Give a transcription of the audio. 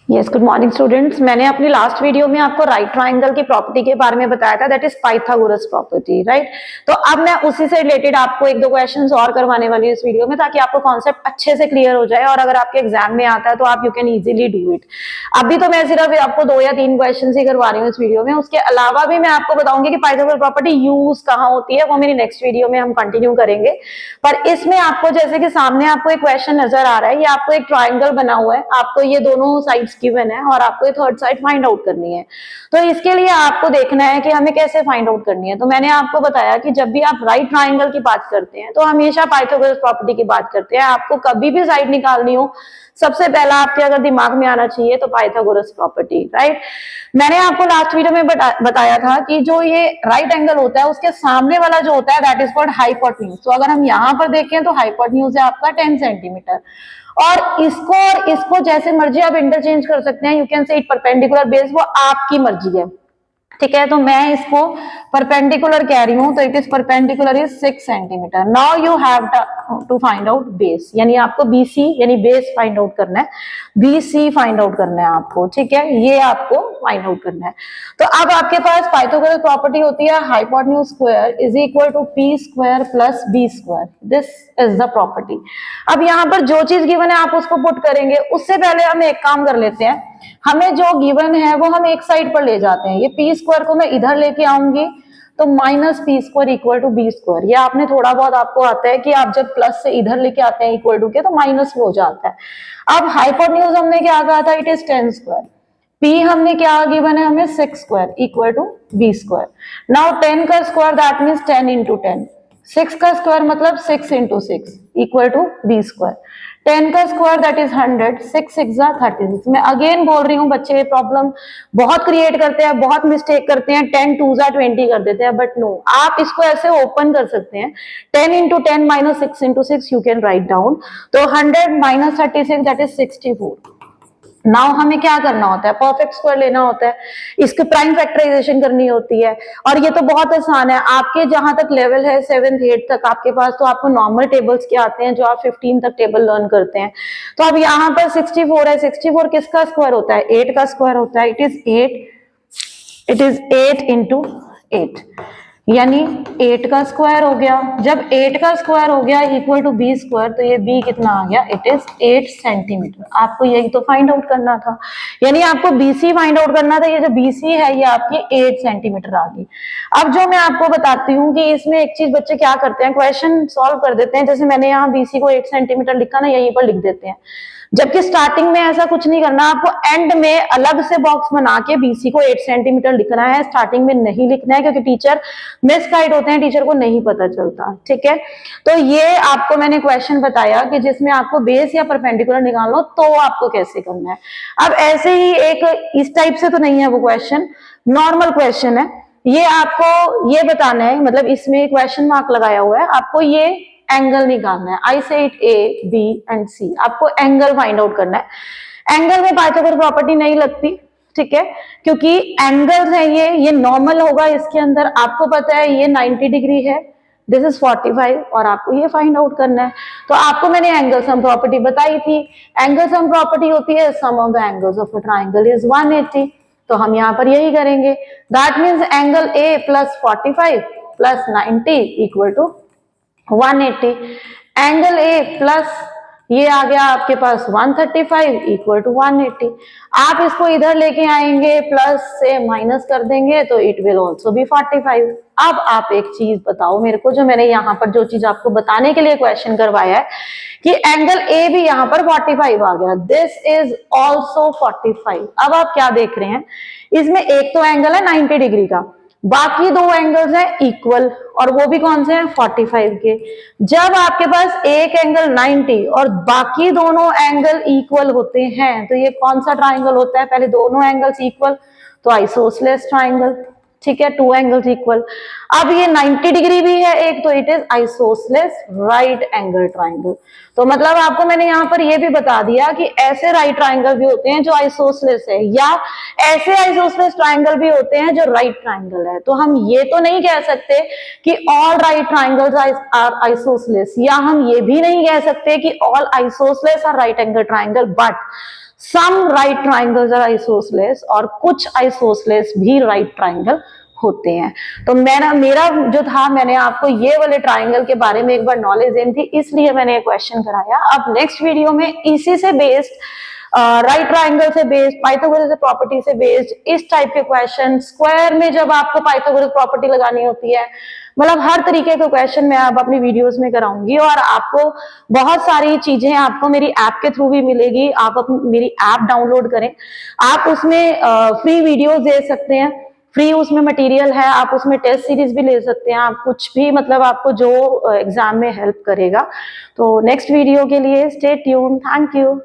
Yes, good morning students. मैंने अपनी last video में आपको राइट ट्राइंगल की प्रॉपर्टी के बारे में बताया था, that is Pythagoras property, right. तो अब मैं उसी से रिलेटेड आपको एक दो क्वेश्चंस और करवाने वाली हूँ इस वीडियो में, ताकि आपको कॉन्सेप्ट अच्छे से क्लियर हो जाए और अगर आपके एग्जाम में आता है तो आप you can easily do it. अभी तो मैं सिर्फ आपको 2 या 3 क्वेश्चन ही करवा रही हूँ इस वीडियो में, उसके अलावा भी मैं आपको बताऊंगी कि पाइथागोरस प्रॉपर्टी यूज कहाँ होती है, वो मेरी नेक्स्ट वीडियो में हम कंटिन्यू करेंगे। पर इसमें आपको जैसे कि सामने आपको एक क्वेश्चन नजर आ रहा है, ये आपको एक ट्राइंगल बना हुआ है, आपको ये दोनों साइड्स गिवन है और आपको ये थर्ड साइड फाइंड आउट करनी है। तो इसके लिए आपको देखना है कि हमें कैसे फाइंड आउट करनी है। तो मैंने आपको बताया कि जब भी आप राइट ट्राइंगल की बात करते हैं तो हमेशा पाइथागोरस प्रॉपर्टी की बात करते हैं। आपको कभी भी साइड निकालनी हो, सबसे पहला आपके अगर दिमाग में आना चाहिए तो पाइथागोरस प्रॉपर्टी, राइट। मैंने आपको लास्ट वीडियो में बताया था कि जो ये राइट एंगल होता है उसके सामने वाला जो होता है दैट इज कॉल्ड हाइपोटेन्यूज। तो अगर हम यहाँ पर देखें तो हाइपोटेन्यूज है आपका 10 सेंटीमीटर, और इसको जैसे मर्जी आप इंटरचेंज कर सकते हैं। You can say it perpendicular base, वो आपकी मर्जी है, ठीक है। तो मैं इसको परपेंडिकुलर कह रही हूं, तो it is perpendicular is 6 centimetre. Now you have to find out base, यानी आपको बीसी यानी बेस फाइंड आउट करना है, बीसी फाइंड आउट करना है आपको, ठीक है। ये आपको फाइंड आउट करना है। तो अब आपके पास पाइथागोरस प्रॉपर्टी होती है hypotenuse square is equal to P square plus B square, this is the property. अब यहाँ पर जो चीज गिवन है आप उसको पुट करेंगे। उससे पहले हम एक काम कर लेते हैं, हमें जो गिवन है वो हम एक साइड पर ले जाते हैं। ये पी स्क्वायर को मैं इधर लेके आऊंगी तो minus P square equal to B square. ये आपने थोड़ा बहुत आपको आता है कि आप जब प्लस से इधर लेके आते हैं इक्वल टू के, तो माइनस हो जाता है। अब हाइपोटेन्यूज हमने क्या कहा था, इट इज 10 स्क्वायर। पी हमने क्या गिवन है, हमें 6 square equal to B square. Now 10 का स्क्वायर दैट मीन्स 10 इंटू 10, 6 का स्क्वायर मतलब 6 into 6 equal to B square. 10 का स्क्वायर दैट इज 100, 6 6 36। मैं अगेन बोल रही हूँ, बच्चे ये प्रॉब्लम बहुत क्रिएट करते हैं, बहुत मिस्टेक करते हैं, 10 2 20 कर देते हैं, बट नो, आप इसको ऐसे ओपन कर सकते हैं। 10 into 10 minus 6 into 6 you can write down. तो 100 माइनस 36 दैट इज 64। नाउ हमें क्या करना होता है, परफेक्ट स्क्वायर लेना होता है, इसकी प्राइम फैक्टराइजेशन करनी होती है। और ये तो बहुत आसान है, आपके जहां तक लेवल है 7th 8th तक आपके पास, तो आपको नॉर्मल टेबल्स क्या आते हैं जो आप 15 तक टेबल लर्न करते हैं। तो अब यहाँ पर 64 है, 64 किसका स्क्वायर होता है, 8 का स्क्वायर होता है। इट इज 8 इंटू 8, यानी 8 का स्क्वायर हो गया। जब 8 का स्क्वायर हो गया इक्वल टू बी स्क्वायर, तो ये बी कितना आ गया, इट इज 8 सेंटीमीटर। आपको यही तो फाइंड आउट करना था, यानी आपको बीसी फाइंड आउट करना था। ये जो बीसी है ये आपकी 8 सेंटीमीटर आ गई। अब जो मैं आपको बताती हूँ कि इसमें एक चीज बच्चे क्या करते हैं, क्वेश्चन सॉल्व कर देते हैं। जैसे मैंने यहाँ बीसी को 8 सेंटीमीटर लिखा ना, यहीं पर लिख देते हैं, जबकि स्टार्टिंग में ऐसा कुछ नहीं करना। आपको एंड में अलग से बॉक्स बना के बीसी को 8 सेंटीमीटर लिखना है, स्टार्टिंग में नहीं लिखना है, क्योंकि टीचर मिसगाइड होते हैं, टीचर को नहीं पता चलता, ठीक है। तो ये आपको मैंने क्वेश्चन बताया कि जिसमें आपको बेस या परपेंडिकुलर निकालना हो तो आपको कैसे करना है। अब ऐसे ही एक इस टाइप से तो नहीं है वो क्वेश्चन, नॉर्मल क्वेश्चन है। ये आपको ये बताना है, मतलब इसमें क्वेश्चन मार्क लगाया हुआ है, आपको ये एंगल निकालना है। आई से इट ए बी एंड सी, आपको एंगल फाइंड आउट करना है। एंगल में पाइथागोरस प्रॉपर्टी नहीं लगती, ठीक है, क्योंकि एंगल्स है ये नॉर्मल होगा इसके अंदर। आपको पता है ये 90 डिग्री है, दिस इज 45, और आपको ये फाइंड आउट करना है। तो आपको मैंने एंगल सम प्रॉपर्टी बताई थी। एंगल सम प्रॉपर्टी होती है sum of the angles of a triangle is 180। तो हम यहाँ पर यही करेंगे, that means angle A plus 45 plus 90 equal to 180। Angle A plus ये आ गया आपके पास 135 इक्वल टू 180। आप इसको इधर लेके आएंगे, प्लस से माइनस कर देंगे तो इट विल ऑल्सो बी 45। अब आप एक चीज बताओ मेरे को, जो मैंने यहाँ पर जो चीज आपको बताने के लिए क्वेश्चन करवाया है कि एंगल ए भी यहाँ पर 45 आ गया, दिस इज ऑल्सो 45। अब आप क्या देख रहे हैं, इसमें एक तो एंगल है 90 डिग्री का, बाकी दो एंगल्स हैं इक्वल, और वो भी कौन से हैं, 45 के। जब आपके पास एक एंगल 90 और बाकी दोनों एंगल इक्वल होते हैं तो ये कौन सा ट्राइंगल होता है, पहले दोनों एंगल्स इक्वल तो आइसोसेलेस ट्राइंगल, ठीक है, 2 एंगल्स इक्वल। अब ये 90 डिग्री भी है एक, तो it is isosceles right angle triangle. तो मतलब आपको मैंने यहाँ पर ये भी बता दिया कि ऐसे राइट ट्राइंगल भी होते हैं जो आइसोसेलेस है, या ऐसे आइसोसेलेस ट्राइंगल भी होते हैं जो राइट ट्राइंगल है। तो हम ये तो नहीं कह सकते कि all right triangles are isosceles, या हम ये भी नहीं कह सकते कि all isosceles are right angle triangle, but some right triangles are isosceles और कुछ आइसोसेलेस भी राइट ट्राइंगल होते हैं। तो मेरा जो था, मैंने आपको ये वाले ट्राइंगल के बारे में एक बार नॉलेज देनी थी, इसलिए मैंने एक क्वेश्चन कराया। अब नेक्स्ट वीडियो में इसी से बेस्ड, राइट ट्राइंगल से बेस्ड, पाइथागोरस प्रॉपर्टी से बेस्ड, इस टाइप के क्वेश्चन, स्क्वायर में जब आपको पाइथागोरस प्रॉपर्टी लगानी होती है, मतलब हर तरीके के क्वेश्चन मैं अब अपनी वीडियोस में कराऊंगी। और आपको बहुत सारी चीजें आपको मेरी ऐप के थ्रू भी मिलेगी। आप मेरी ऐप डाउनलोड करें, आप उसमें फ्री वीडियोस दे सकते हैं, फ्री उसमें मटेरियल है, आप उसमें टेस्ट सीरीज भी ले सकते हैं, आप कुछ भी, मतलब आपको जो एग्जाम में हेल्प करेगा। तो नेक्स्ट वीडियो के लिए स्टे ट्यून। Thank you.